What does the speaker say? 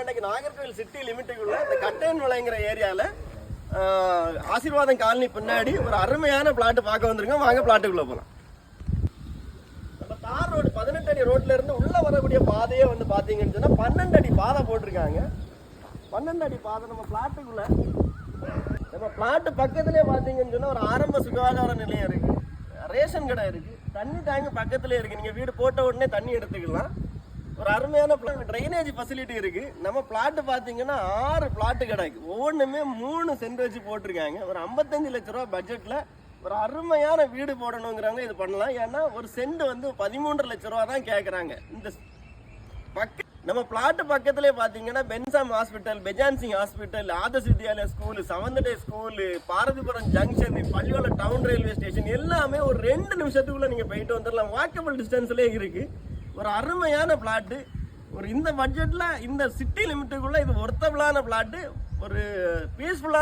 இன்னைக்கு நாகர்கோவில் சிட்டி லிமிட்டுக்குள்ள இந்த கட்டையன் விளைங்கிற ஏரியால ஆசீர்வாதம் காலனி பின்னாடி ஒரு அருமையான பிளாட் பார்க்க வந்திருக்கோம். வாங்க பிளாட்டுக்குள்ள போலாம். நம்ம தார் ரோடு 18 அடி ரோட்ல இருந்து உள்ள வரக்கூடிய பாதையே வந்து பாத்தீங்கன்னு சொன்னா 12 அடி பாதை போட்டிருக்காங்க. 12 அடி பாதை நம்ம பிளாட்டுக்குள்ள. நம்ம பிளாட் பக்கத்திலே பாத்தீங்கன்னு சொன்னா ஒரு ஆரம்ப சுகாதார நிலையம் இருக்கு, ரேஷன் கடை இருக்கு, தண்ணி டேங்க் பக்கத்திலே இருக்கு. நீங்க வீடு போட்ட உடனே தண்ணி எடுத்துக்கலாம். ஒரு அருமையான ட்ரைனேஜ் ஃபெசிலிட்டி இருக்கு. நம்ம பிளாட் பாத்தீங்கன்னா 6 பிளாட் கிடைக்கு, ஒவ்வொன்றுமே 3 சென்ட் வச்சு போட்டிருக்காங்க. ஒரு 55 லட்ச ரூபா பட்ஜெட்ல ஒரு அருமையான வீடு போடணுங்கிறவங்க இது பண்ணலாம். ஏன்னா ஒரு சென்ட் வந்து 13 லட்ச ரூபா தான் கேட்கறாங்க. இந்த நம்ம பிளாட் பக்கத்திலே பாத்தீங்கன்னா பென்சாம் ஹாஸ்பிட்டல், பெஜான்சிங் hospital, Adarsh Vidyalaya school, seventh day school, Bharathipuram junction, பள்ளிவாளம் டவுன் ரயில்வே ஸ்டேஷன் எல்லாமே ஒரு 2 நிமிஷத்துக்குள்ள நீங்க போயிட்டு வந்துடலாம். வாக்கபிள் டிஸ்டன்ஸ்லேயே இருக்கு. ஒரு அருமையான பிளாட்டு. ஒரு இந்த பட்ஜெட்ல இந்த சிட்டி லிமிட்டுக்குள்ள இது ஒர்த்தபிளான பிளாட்டு, ஒரு பீஸ்ஃபுல்லான